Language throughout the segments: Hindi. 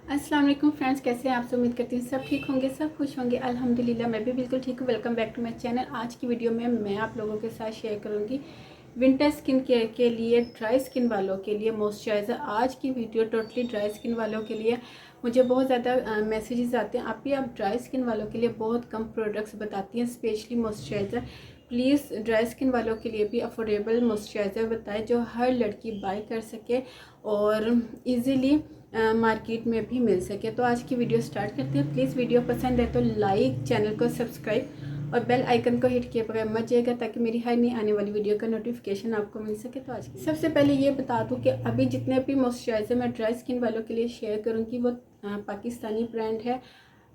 अस्सलाम वालेकुम फ्रेंड्स, कैसे हैं आप सब। उम्मीद करती हूँ सब ठीक होंगे, सब खुश होंगे। अल्हम्दुलिल्लाह मैं भी बिल्कुल ठीक हूँ। Welcome back to my channel. आज की वीडियो में मैं आप लोगों के साथ शेयर करूँगी विंटर स्किन केयर के लिए, ड्राई स्किन वालों के लिए मॉइस्चराइज़र। आज की वीडियो टोटली ड्राई स्किन वालों के लिए। मुझे बहुत ज़्यादा मैसेजेस आते हैं, आप ड्राई स्किन वालों के लिए बहुत कम प्रोडक्ट्स बताती हैं, specially moisturiser. Please dry skin वालों के लिए भी अफोर्डेबल मॉइस्चराइज़र बताएं जो हर लड़की बाय कर सके और इजीली मार्केट में भी मिल सके। तो आज की वीडियो स्टार्ट करते हैं। प्लीज़ वीडियो पसंद है तो लाइक, चैनल को सब्सक्राइब और बेल आइकन को हिट किए बगैर मत जाइएगा ताकि मेरी हर नई आने वाली वीडियो का नोटिफिकेशन आपको मिल सके। तो आज सबसे पहले ये बता दूं कि अभी जितने भी मॉइस्चराइज़र मैं ड्राई स्किन वालों के लिए शेयर करूँगी वो पाकिस्तानी ब्रांड है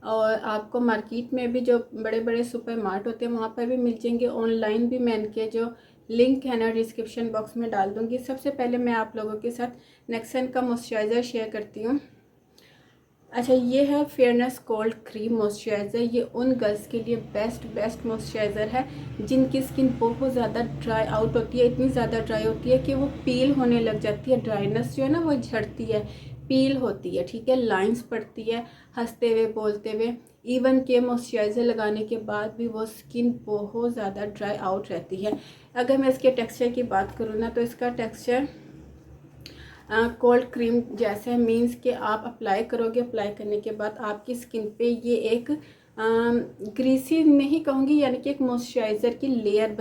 और आपको मार्केट में भी जो बड़े बड़े सुपर मार्ट होते हैं वहाँ पर भी मिल जाएंगे। ऑनलाइन भी मैं इनके जो लिंक है ना डिस्क्रिप्शन बॉक्स में डाल दूँगी। सबसे पहले मैं आप लोगों के साथ नेक्सन का मॉइस्चराइज़र शेयर करती हूँ। अच्छा, ये है फेयरनेस कोल्ड क्रीम मॉइस्चराइज़र। ये उन गर्ल्स के लिए बेस्ट मॉइस्चराइज़र है जिनकी स्किन बहुत ज़्यादा ड्राई आउट होती है, इतनी ज़्यादा ड्राई होती है कि वो पील होने लग जाती है। ड्राइनेस जो है ना वो झड़ती है, पील होती है, ठीक है, लाइंस पड़ती है हंसते हुए बोलते हुए। इवन के मॉइस्चराइज़र लगाने के बाद भी वो स्किन बहुत ज़्यादा ड्राई आउट रहती है। अगर मैं इसके टेक्सचर की बात करूँ ना तो इसका टेक्सचर कोल्ड क्रीम जैसे है, मीन्स कि आप अप्लाई करोगे, अप्लाई करने के बाद आपकी स्किन पे ये एक ग्रीसी नहीं कहूँगी, यानी कि एक मॉइस्चराइज़र की लेयर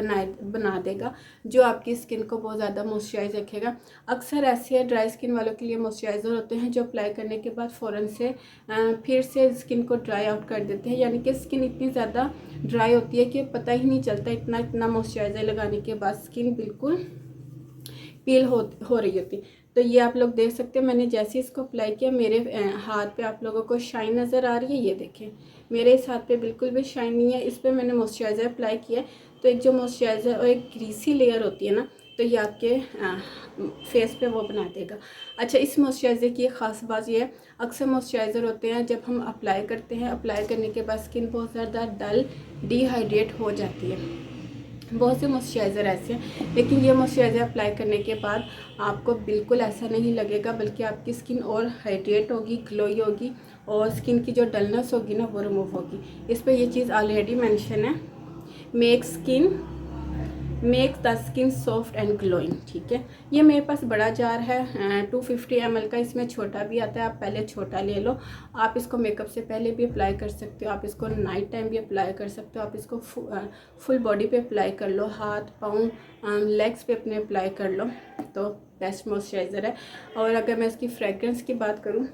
बना देगा जो आपकी स्किन को बहुत ज़्यादा मॉइस्चराइज रखेगा। अक्सर ऐसे ड्राई स्किन वालों के लिए मॉइस्चराइज़र होते हैं जो अप्लाई करने के बाद फ़ौरन से फिर से स्किन को ड्राई आउट कर देते हैं, यानी कि स्किन इतनी ज़्यादा ड्राई होती है कि पता ही नहीं चलता। इतना मॉइस्चराइज़र लगाने के बाद स्किन बिल्कुल पील हो रही होती। तो ये आप लोग देख सकते हैं, मैंने जैसे इसको अप्लाई किया मेरे हाथ पे आप लोगों को शाइन नज़र आ रही है। ये देखें मेरे इस हाथ पे बिल्कुल भी शाइन नहीं है। इस पर मैंने मॉइस्चराइज़र अप्लाई किया तो एक जो मॉइस्चराइज़र और एक ग्रीसी लेयर होती है ना, तो ये आपके फेस पे वो बना देगा। अच्छा, इस मॉइस्चराइज़र की एक ख़ास बात ये है, अक्सर मॉइस्चराइज़र होते हैं जब हम अप्लाई करते हैं, अप्लाई करने के बाद स्किन बहुत ज़्यादा डल, डिहाइड्रेट हो जाती है। बहुत से मॉइस्चराइज़र ऐसे हैं, लेकिन ये मॉइस्चराइज़र अप्लाई करने के बाद आपको बिल्कुल ऐसा नहीं लगेगा, बल्कि आपकी स्किन और हाइड्रेट होगी, ग्लोई होगी और स्किन की जो डलनेस होगी ना वो रिमूव होगी। इस पर ये चीज़ ऑलरेडी मेंशन है, make the skin soft and glowing, ठीक है। ये मेरे पास बड़ा जार है 250 ml का, इसमें छोटा भी आता है, आप पहले छोटा ले लो। आप इसको मेकअप से पहले भी अप्लाई कर सकते हो, आप इसको नाइट टाइम भी अप्लाई कर सकते हो, आप इसको फुल बॉडी पे अप्लाई कर लो, हाथ पाँव लेग्स पे अपने अप्लाई कर लो। तो बेस्ट मॉइस्चराइज़र है। और अगर मैं इसकी फ्रेगरेंस की बात करूँ,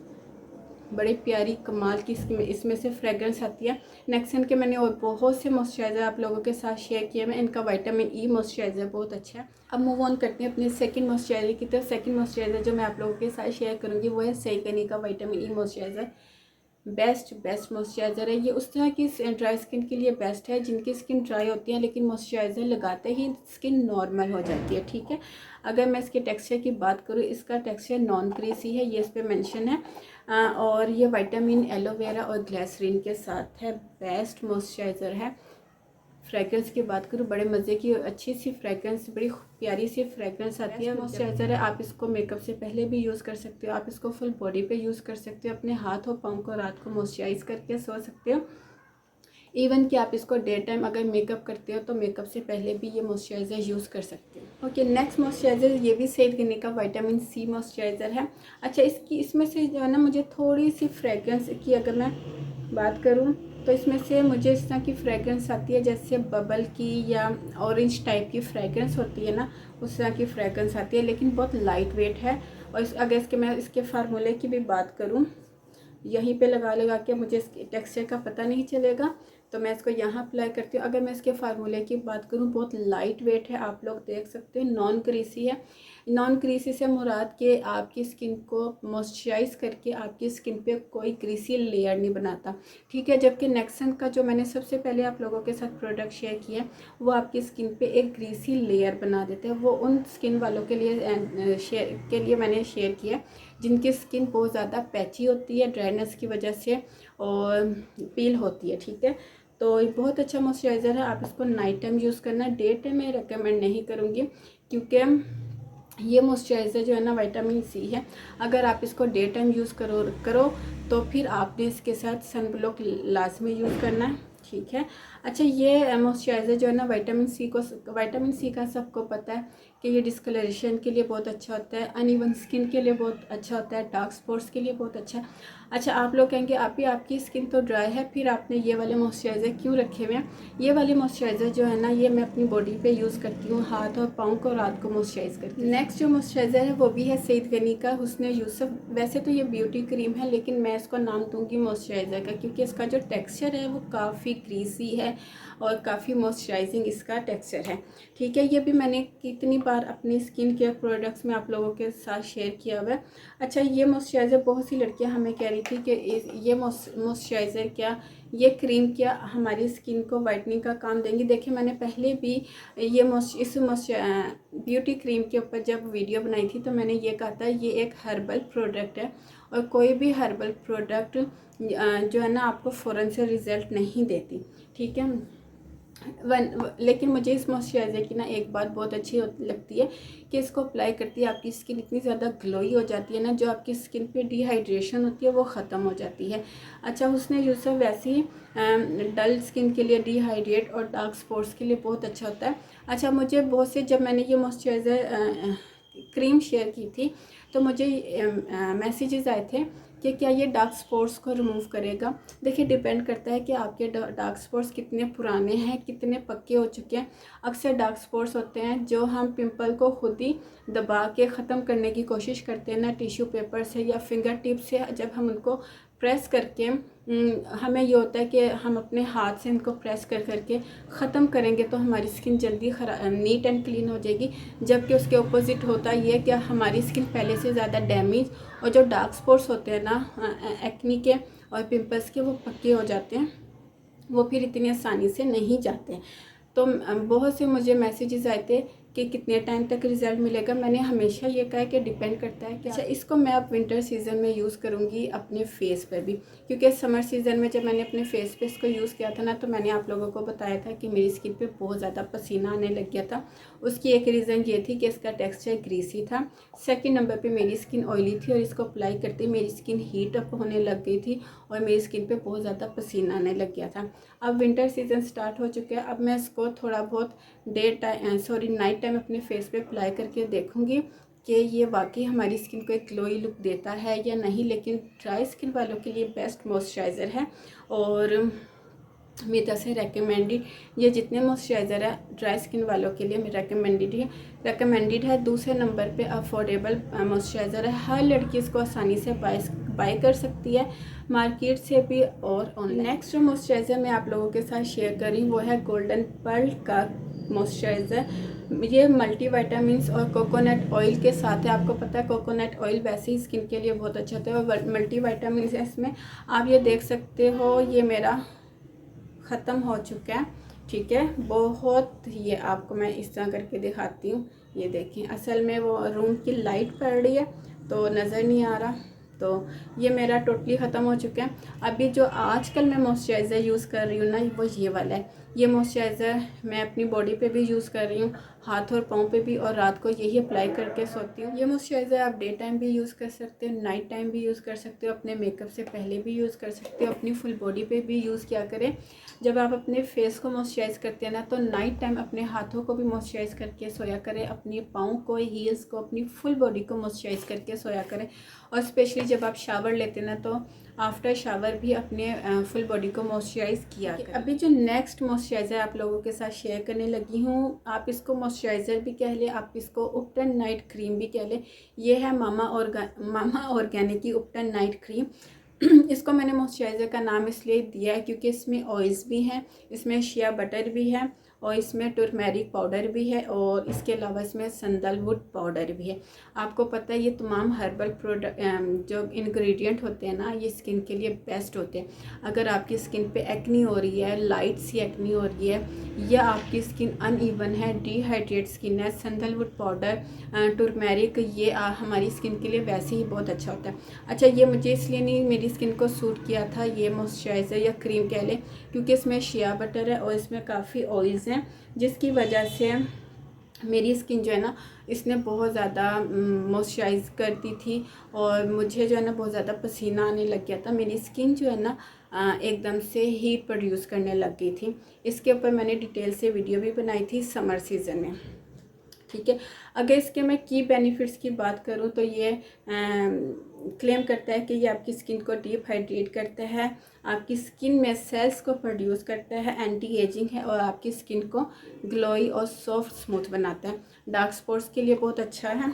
बड़ी प्यारी कमाल की इसमें से फ्रेगरेंस आती है। नेक्सन के मैंने और बहुत से मॉइस्चराइज़र आप लोगों के साथ शेयर किए हैं। इनका विटामिन ई मॉइस्चराइज़र बहुत अच्छा है। अब मूव ऑन करते हैं अपने सेकंड मॉइस्चराइज़र की तरफ। सेकंड मॉइस्चराइज़र जो मैं आप लोगों के साथ शेयर करूँगी वो है सैकनी का vitamin E moisturiser. Best moisturiser है ये। उस तरह की ड्राई स्किन के लिए बेस्ट है जिनकी स्किन ड्राई होती है लेकिन मॉइस्चराइज़र लगाते ही स्किन नॉर्मल हो जाती है, ठीक है। अगर मैं इसके टेक्सचर की बात करूँ, इसका टेक्सचर नॉन क्रीसी है, ये इस पर मेंशन है। और ये विटामिन एलोवेरा और ग्लिसरीन के साथ है। बेस्ट मॉइस्चराइज़र है। फ्रेगरेंस की बात करूँ, बड़े मज़े की अच्छी सी फ्रेगरेंस, बड़ी प्यारी सी फ्रेगरेंस आती है। मॉइस्चराइज़र है, आप इसको मेकअप से पहले भी यूज़ कर सकते हो, आप इसको फुल बॉडी पे यूज़ कर सकते हो, अपने हाथ और पाँव को रात को मॉइस्चराइज़ करके सो सकते हो। इवन कि आप इसको डे टाइम अगर मेकअप करते हो तो मेकअप से पहले भी ये मॉइस्चराइज़र यूज़ कर सकते हो। ओके, नेक्स्ट मॉइस्चराइज़र ये भी सैकनी का विटामिन सी मॉइस्चराइज़र है। अच्छा, इसमें से जो है ना, मुझे थोड़ी सी फ्रेगरेंस की अगर मैं बात करूँ तो इसमें से मुझे इस तरह की फ्रेगरेंस आती है जैसे बबल की या ऑरेंज टाइप की फ्रेगरेंस होती है ना, उस तरह की फ्रेगरेंस आती है, लेकिन बहुत लाइट वेट है। और अगर मैं इसके फार्मूले की भी बात करूँ, यहीं पे लगा के मुझे इसके टेक्सचर का पता नहीं चलेगा, तो मैं इसको यहाँ अप्लाई करती हूँ। अगर मैं इसके फार्मूले की बात करूँ, बहुत लाइट वेट है, आप लोग देख सकते हैं, नॉन क्रीसी है। नॉन क्रीसी से मुराद के आपकी स्किन को मॉइस्चराइज करके आपकी स्किन पे कोई क्रीसी लेयर नहीं बनाता, ठीक है। जबकि नेक्सन का जो मैंने सबसे पहले आप लोगों के साथ प्रोडक्ट शेयर किया वो आपकी स्किन पे एक ग्रीसी लेयर बना देते हैं। वो उन स्किन वालों के लिए मैंने शेयर किया जिनकी स्किन बहुत ज़्यादा पैची होती है ड्राइनेस की वजह से और पील होती है, ठीक है। तो ये बहुत अच्छा मॉइस्चराइज़र है, आप इसको नाइट टाइम यूज़ करना, डे टाइम में रिकमेंड नहीं करूँगी क्योंकि ये मॉइस्चराइज़र जो है ना विटामिन सी है। अगर आप इसको डे टाइम यूज़ करो तो फिर आपने इसके साथ सन ब्लॉक लाजमी यूज़ करना है, ठीक है। अच्छा, ये मॉइस्चराइज़र जो है ना विटामिन सी का सबको पता है कि ये डिस्कलरेशन के लिए बहुत अच्छा होता है, अनइवन स्किन के लिए बहुत अच्छा होता है, डार्क स्पॉट्स के लिए बहुत अच्छा है। अच्छा, आप लोग कहेंगे आपकी स्किन तो ड्राई है, फिर आपने ये वाले मॉइस्चराइज़र क्यों रखे हुए हैं? ये वाले मॉइस्चराइज़र जो है ना, ये मैं अपनी बॉडी पे यूज़ करती हूँ, हाथ और पाँव को रात को मॉइस्चराइज़ करती हूँ। नेक्स्ट जो मॉइस्चराइज़र है वो भी है सईद गनी का हुस्न यूसुफ। वैसे तो ये ब्यूटी क्रीम है, लेकिन मैं इसको नाम दूंगी मॉइस्चराइज़र का, क्योंकि इसका जो टेक्स्चर है वो काफ़ी ग्रीसी है और काफ़ी मॉइस्चराइजिंग इसका टेक्स्चर है, ठीक है। ये भी मैंने कितनी बार अपनी स्किन केयर प्रोडक्ट्स में आप लोगों के साथ शेयर किया हुआ है। अच्छा, ये मॉइस्चराइज़र बहुत सी लड़कियां हमें कह रही थी कि ये मॉइस्चराइज़र क्या, ये क्रीम क्या हमारी स्किन को वाइटनिंग का काम देंगी। देखिए, मैंने पहले भी ये इस ब्यूटी क्रीम के ऊपर जब वीडियो बनाई थी तो मैंने ये कहा था ये एक हर्बल प्रोडक्ट है, और कोई भी हर्बल प्रोडक्ट जो है ना आपको फ़ौरन से रिज़ल्ट नहीं देती, ठीक है। लेकिन मुझे इस मॉइस्चराइज़र की ना एक बात बहुत अच्छी लगती है कि इसको अप्लाई करती है आपकी स्किन इतनी ज़्यादा ग्लोई हो जाती है ना, जो आपकी स्किन पे डिहाइड्रेशन होती है वो ख़त्म हो जाती है। अच्छा, हुस्न यूसुफ वैसे ही डल स्किन के लिए, डिहाइड्रेट और डार्क स्पॉट्स के लिए बहुत अच्छा होता है। अच्छा, मुझे बहुत से, जब मैंने ये मॉइस्चराइज़र क्रीम शेयर की थी तो मुझे मैसेजेस आए थे कि क्या ये डार्क स्पॉट्स को रिमूव करेगा। देखिए, डिपेंड करता है कि आपके डार्क स्पॉट्स कितने पुराने हैं, कितने पक्के हो चुके हैं। अक्सर डार्क स्पॉट्स होते हैं जो हम पिंपल को खुद ही दबा के ख़त्म करने की कोशिश करते हैं ना, टिश्यू पेपर से या फिंगर टिप से। जब हम उनको प्रेस करके हमें ये होता है कि हम अपने हाथ से इनको प्रेस कर करके ख़त्म करेंगे तो हमारी स्किन जल्दी नीट एंड क्लीन हो जाएगी। जबकि उसके ऑपोजिट होता ये कि हमारी स्किन पहले से ज़्यादा डैमेज, और जो डार्क स्पॉट्स होते हैं ना एक्नी के और पिंपल्स के, वो पक्के हो जाते हैं, वो फिर इतनी आसानी से नहीं जाते। तो बहुत से मुझे मैसेजेस आए थे कि कितने टाइम तक रिज़ल्ट मिलेगा। मैंने हमेशा ये कहा है कि डिपेंड करता है कि अच्छा, इसको मैं अब विंटर सीज़न में यूज़ करूँगी अपने फेस पर भी, क्योंकि समर सीज़न में जब मैंने अपने फेस पे इसको यूज़ किया था ना, तो मैंने आप लोगों को बताया था कि मेरी स्किन पे बहुत ज़्यादा पसीना आने लग गया था। उसकी एक रीज़न ये थी कि इसका टेक्स्चर ग्रीसी था। सेकेंड नंबर पर मेरी स्किन ऑयली थी और इसको अप्लाई करते मेरी स्किन हीट अप होने लग गई थी और मेरी स्किन पे बहुत ज़्यादा पसीना आने लग गया था। अब विंटर सीज़न स्टार्ट हो चुका है। अब मैं इसको थोड़ा बहुत नाइट टाइम अपने फेस पे अप्लाई करके देखूँगी कि ये वाकई हमारी स्किन को एक ग्लोई लुक देता है या नहीं। लेकिन ड्राई स्किन वालों के लिए बेस्ट मॉइस्चराइज़र है और मेरी तरफ से रेकमेंडेड। ये जितने मॉइस्चराइज़र है ड्राई स्किन वालों के लिए रेकमेंडेड है। दूसरे नंबर पे अफोर्डेबल मॉइस्चराइज़र है, हर लड़की इसको आसानी से बाय कर सकती है मार्केट से भी और ऑनलाइन। नेक्स्ट जो मॉइस्चराइज़र मैं आप लोगों के साथ शेयर कर रही हूँ वो है गोल्डन पर्ल का मॉइस्चराइज़र। ये मल्टी विटामिन्स और कोकोनट ऑयल के साथ है। आपको पता है कोकोनट ऑयल वैसे ही स्किन के लिए बहुत अच्छा होता है और मल्टी विटामिन्स है इसमें। आप ये देख सकते हो, ये मेरा ख़त्म हो चुका है, ठीक है। बहुत, ये आपको मैं इस तरह करके दिखाती हूँ, ये देखें। असल में वो रूम की लाइट पड़ रही है तो नज़र नहीं आ रहा। तो ये मेरा टोटली ख़त्म हो चुका है। अभी जो आजकल मैं मॉइस्चराइज़र यूज़ कर रही हूँ ना, वो ये वाला है। ये मॉइस्चराइज़र मैं अपनी बॉडी पे भी यूज़ कर रही हूँ, हाथ और पाँव पे भी, और रात को यही अप्लाई करके सोती हूँ। ये मॉइस्चराइज़र आप डे टाइम भी यूज़ कर सकते हो, नाइट टाइम भी यूज़ कर सकते हो, अपने मेकअप से पहले भी यूज़ कर सकते हो, अपनी फुल बॉडी पे भी यूज़ किया करें। जब आप अपने फेस को मॉइस्चराइज़ करते हैं ना, तो नाइट टाइम अपने हाथों को भी मॉइस्चराइज़ करके सोया करें, अपने पाँव को, हील्स को, अपनी फुल बॉडी को मॉइस्चराइज़ करके सोया करें। और स्पेशली जब आप शावर लेते हैं ना, तो आफ्टर शावर भी अपने फुल बॉडी को मॉइस्चराइज़ किया करें। अभी जो नेक्स्ट मॉइस्चराइज़र आप लोगों के साथ शेयर करने लगी हूँ, आप इसको मॉइस्चराइज़र भी कह लें, आप इसको उपटन नाइट क्रीम भी कह लें। ये है मामा ऑर्गेनिक की उपटन नाइट क्रीम। इसको मैंने मॉइस्चराइज़र का नाम इसलिए दिया है क्योंकि इसमें ऑयल्स भी हैं, इसमें शिया बटर भी है और इसमें टर्मरिक पाउडर भी है और इसके अलावा इसमें सैंडलवुड पाउडर भी है। आपको पता है ये तमाम हर्बल प्रोडक्ट जो इंग्रेडिएंट होते हैं ना, ये स्किन के लिए बेस्ट होते हैं। अगर आपकी स्किन पे एक्नी हो रही है, लाइट सी एक्नी हो रही है, या आपकी स्किन अनइवन है, डिहाइड्रेट स्किन है, सैंडलवुड पाउडर, टर्मरिक, ये हमारी स्किन के लिए वैसे ही बहुत अच्छा होता है। अच्छा, ये मुझे इसलिए नहीं मेरी स्किन को सूट किया था, ये मॉइस्चराइज़र या क्रीम कह लें, क्योंकि इसमें शिया बटर है और इसमें काफ़ी ऑयल्स हैं, जिसकी वजह से मेरी स्किन जो है ना इसने बहुत ज़्यादा मॉइस्चराइज करती थी और मुझे जो है ना बहुत ज़्यादा पसीना आने लग गया था। मेरी स्किन जो है ना एकदम से हीट प्रोड्यूस करने लग गई थी। इसके ऊपर मैंने डिटेल से वीडियो भी बनाई थी समर सीज़न में, ठीक है। अगर इसके मैं की बेनिफिट्स की बात करूँ तो ये क्लेम करता है कि ये आपकी स्किन को डीप हाइड्रेट करता है, आपकी स्किन में सेल्स को प्रोड्यूस करता है, एंटी एजिंग है और आपकी स्किन को ग्लोई और सॉफ्ट स्मूथ बनाता है। डार्क स्पॉट्स के लिए बहुत अच्छा है।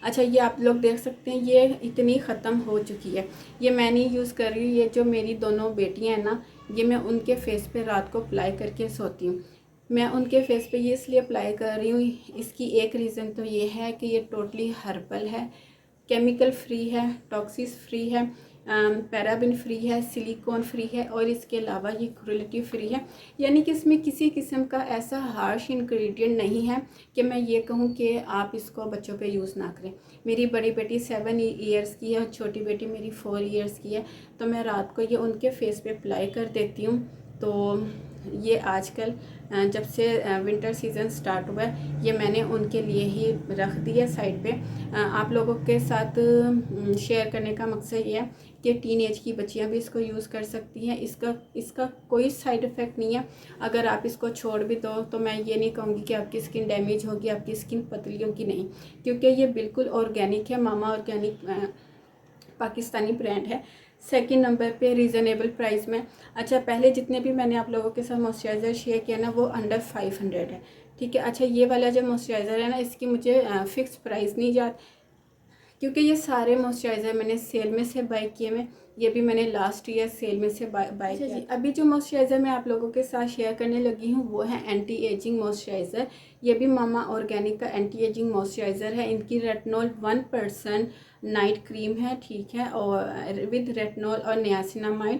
अच्छा, ये आप लोग देख सकते हैं ये इतनी ख़त्म हो चुकी है। ये मैं नहीं यूज़ कर रही हूँ, ये जो मेरी दोनों बेटियाँ हैं ना, ये मैं उनके फेस पे रात को अप्लाई करके सोती हूँ। मैं उनके फेस पे ये इसलिए अप्लाई कर रही हूँ, इसकी एक रीज़न तो ये है कि ये टोटली हर्बल है, केमिकल फ्री है, टॉक्सिस फ्री है, पैराबिन फ्री है, सिलिकॉन फ्री है और इसके अलावा ये क्रुएल्टी फ्री है। यानी कि इसमें किसी किस्म का ऐसा हार्श इंग्रेडिएंट नहीं है कि मैं ये कहूँ कि आप इसको बच्चों पे यूज़ ना करें। मेरी बड़ी बेटी 7 ईयर्स की है और छोटी बेटी मेरी 4 ईयर्स की है, तो मैं रात को ये उनके फेस पे अप्लाई कर देती हूँ। तो ये आजकल जब से विंटर सीज़न स्टार्ट हुआ है ये मैंने उनके लिए ही रख दिया साइड पे। आप लोगों के साथ शेयर करने का मकसद ये है कि टीन एज की बच्चियां भी इसको यूज़ कर सकती हैं। इसका कोई साइड इफ़ेक्ट नहीं है। अगर आप इसको छोड़ भी दो तो मैं ये नहीं कहूँगी कि आपकी स्किन डैमेज होगी, आपकी स्किन पतली होगी, नहीं, क्योंकि ये बिल्कुल ऑर्गेनिक है। मामा ऑर्गेनिक पाकिस्तानी ब्रांड है। सेकंड नंबर पे रीज़नेबल प्राइस में। अच्छा, पहले जितने भी मैंने आप लोगों के साथ मॉइस्चराइज़र शेयर किया ना वो अंडर 500 है, ठीक है। अच्छा, ये वाला जो मॉइस्चराइज़र है ना इसकी मुझे फ़िक्स प्राइस नहीं याद, क्योंकि ये सारे मॉइस्चराइज़र मैंने सेल में से बाय किए हैं। ये भी मैंने लास्ट ईयर सेल में से बाय किया। अभी जो मॉइस्चराइज़र मैं आप लोगों के साथ शेयर करने लगी हूँ वो है एंटी एजिंग मॉइस्चराइज़र। ये भी मामा ऑर्गेनिक का एंटी एजिंग मॉइस्चराइज़र है। इनकी रेटिनॉल 1% नाइट क्रीम है, ठीक है, और विद रेटिनॉल और नियासिनामाइड।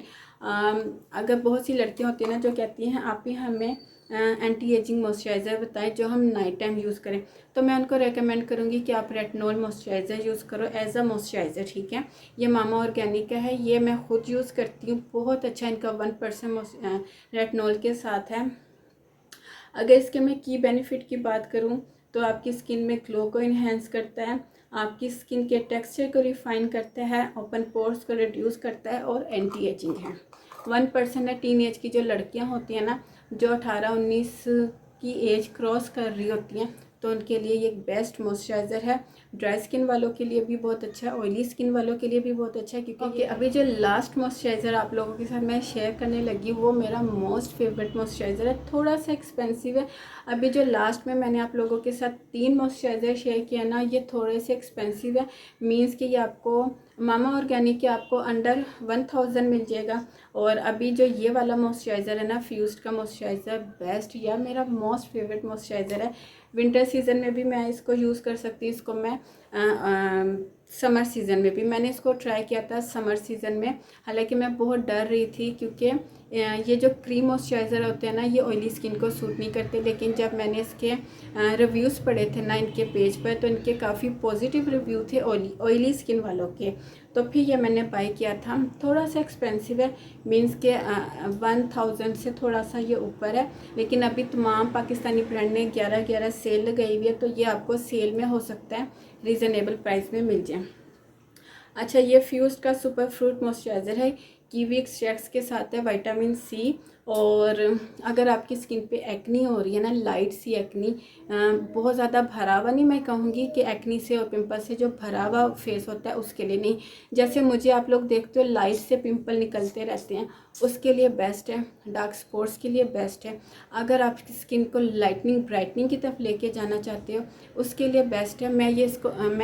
अगर बहुत सी लड़कियाँ होती हैं ना जो कहती हैं आप ही हमें एंटी एजिंग मॉइस्चराइज़र बताएं जो हम नाइट टाइम यूज़ करें, तो मैं उनको रेकमेंड करूँगी कि आप रेटिनॉल मॉइस्चराइज़र यूज़ करो एज अ मॉइस्चराइज़र, ठीक है। ये मामा ऑर्गेनिक का है, ये मैं खुद यूज़ करती हूँ, बहुत अच्छा इनका 1% रेटिनॉल के साथ है। अगर इसके मैं की बेनिफिट की बात करूँ तो आपकी स्किन में ग्लो को इन्हेंस करता है, आपकी स्किन के टेक्सचर को रिफाइन करता है, ओपन पोर्स को रिड्यूस करता है और एंटी एजिंग है। 1% है। टीन एज की जो लड़कियां होती हैं ना जो 18-19 की एज क्रॉस कर रही होती हैं तो उनके लिए ये बेस्ट मॉइस्चराइज़र है। ड्राई स्किन वालों के लिए भी बहुत अच्छा है, ऑयली स्किन वालों के लिए भी बहुत अच्छा है, क्योंकि अभी जो लास्ट मॉइस्चराइज़र आप लोगों के साथ मैं शेयर करने लगी वो मेरा मोस्ट फेवरेट मॉइस्चराइज़र है। थोड़ा सा एक्सपेंसिव है। अभी जो लास्ट में मैंने आप लोगों के साथ 3 मॉइस्चराइज़र शेयर किया ना ये थोड़े से एक्सपेंसिव है, मीन्स कि ये आपको मामा ऑर्गेनिक के आपको अंडर 1000 मिल जाएगा। और अभी जो ये वाला मॉइस्चराइज़र है ना फ्यूज्ड का मॉइस्चराइज़र बेस्ट या मेरा मोस्ट फेवरेट मॉइस्चराइज़र है। विंटर सीज़न में भी मैं इसको यूज़ कर सकती हूँ। इसको मैं समर सीज़न में भी मैंने इसको ट्राई किया था समर सीज़न में, हालांकि मैं बहुत डर रही थी क्योंकि ये जो क्रीम मॉइस्चराइज़र होते हैं ना ये ऑयली स्किन को सूट नहीं करते। लेकिन जब मैंने इसके रिव्यूज़ पढ़े थे ना इनके पेज पर तो इनके काफ़ी पॉजिटिव रिव्यू थे ऑयली स्किन वालों के, तो फिर ये मैंने बाय किया था। थोड़ा सा एक्सपेंसिव है, मीन्स के 1000 से थोड़ा सा ये ऊपर है, लेकिन अभी तमाम पाकिस्तानी ब्रांड ने 11/11 सेल लगाई हुई है तो ये आपको सेल में हो सकता है रीज़नेबल प्राइस में मिल जाए। अच्छा, ये फ्यूज्ड का सुपर फ्रूट मॉइस्चराइज़र है, कीवी एक्सट्रैक्ट्स के साथ है, विटामिन सी। और अगर आपकी स्किन पे एक्नी हो रही है ना लाइट सी एक्नी, बहुत ज़्यादा भरा हुआ नहीं, मैं कहूँगी कि एक्नी से और पिंपल से जो भरा हुआ फेस होता है उसके लिए नहीं, जैसे मुझे आप लोग देखते हो लाइट से पिंपल निकलते रहते हैं उसके लिए बेस्ट है। डार्क स्पॉट्स के लिए बेस्ट है। अगर आपकी स्किन को लाइटनिंग ब्राइटनिंग की तरफ लेके जाना चाहते हो उसके लिए बेस्ट है। मैं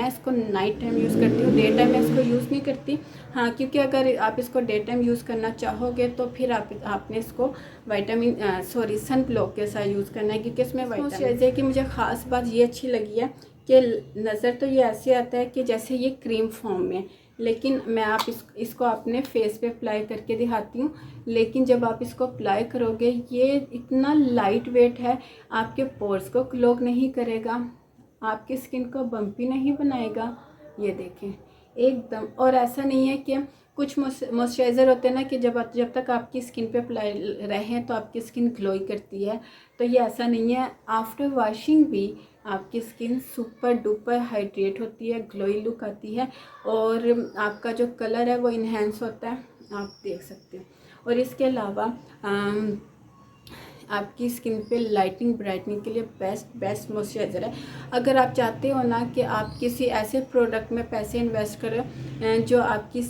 इसको नाइट टाइम यूज़ करती हूँ, डे टाइम मैं इसको यूज़ नहीं करती। हाँ, क्योंकि अगर आप इसको डे टाइम यूज़ करना चाहोगे तो फिर आपने इसको सन ब्लॉक के साथ यूज़ करना है, क्योंकि इसमें मॉइस्चराइज़र की मुझे ख़ास बात ये अच्छी लगी है कि नज़र तो ये ऐसे आता है कि जैसे ये क्रीम फॉर्म में, लेकिन मैं इसको अपने फेस पे अप्लाई करके दिखाती हूँ। लेकिन जब आप इसको अप्लाई करोगे ये इतना लाइट वेट है, आपके पोर्स को क्लॉग नहीं करेगा, आपकी स्किन को बम्पी नहीं बनाएगा। ये देखें एकदम, और ऐसा नहीं है कि कुछ मॉइस्चराइज़र होते हैं ना कि जब तक आपकी स्किन पे अप्लाई रहें तो आपकी स्किन ग्लोई करती है, तो ये ऐसा नहीं है। आफ्टर वॉशिंग भी आपकी स्किन सुपर डुपर हाइड्रेट होती है, ग्लोई लुक आती है और आपका जो कलर है वो इन्हेंस होता है, आप देख सकते हो। और इसके अलावा आपकी स्किन पे लाइटिंग ब्राइटनिंग के लिए बेस्ट मॉइस्चराइज़र है। अगर आप चाहते हो ना कि आप किसी ऐसे प्रोडक्ट में पैसे इन्वेस्ट करें जो आपकी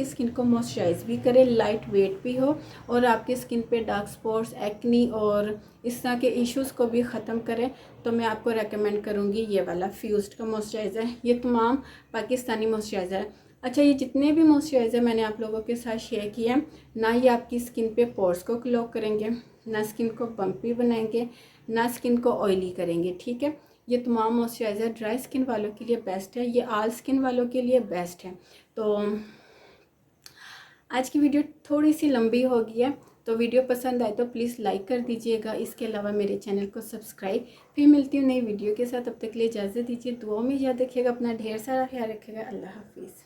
स्किन को मॉइस्चराइज भी करे, लाइट वेट भी हो और आपकी स्किन पे डार्क स्पॉट्स, एक्नी और इस तरह के इश्यूज़ को भी ख़त्म करें, तो मैं आपको रेकमेंड करूँगी ये वाला फ्यूज्ड का मॉइस्चराइज़र। ये तमाम पाकिस्तानी मॉइस्चराइज़र है। अच्छा, ये जितने भी मॉइस्चराइज़र मैंने आप लोगों के साथ शेयर किए हैं ना, ये आपकी स्किन पे पोर्स को क्लॉग करेंगे, ना स्किन को बम्पी बनाएंगे, ना स्किन को ऑयली करेंगे, ठीक है। ये तमाम मॉइस्चराइज़र ड्राई स्किन वालों के लिए बेस्ट है, ये ऑल स्किन वालों के लिए बेस्ट है। तो आज की वीडियो थोड़ी सी लंबी हो गई है, तो वीडियो पसंद आए तो प्लीज़ लाइक कर दीजिएगा। इसके अलावा मेरे चैनल को सब्सक्राइब। फिर मिलती हूँ नई वीडियो के साथ, तब तक के लिए इजाज़त दीजिए। दुआओं में याद रखिएगा, अपना ढेर सारा ख्याल रखिएगा। अल्लाह हाफिज़।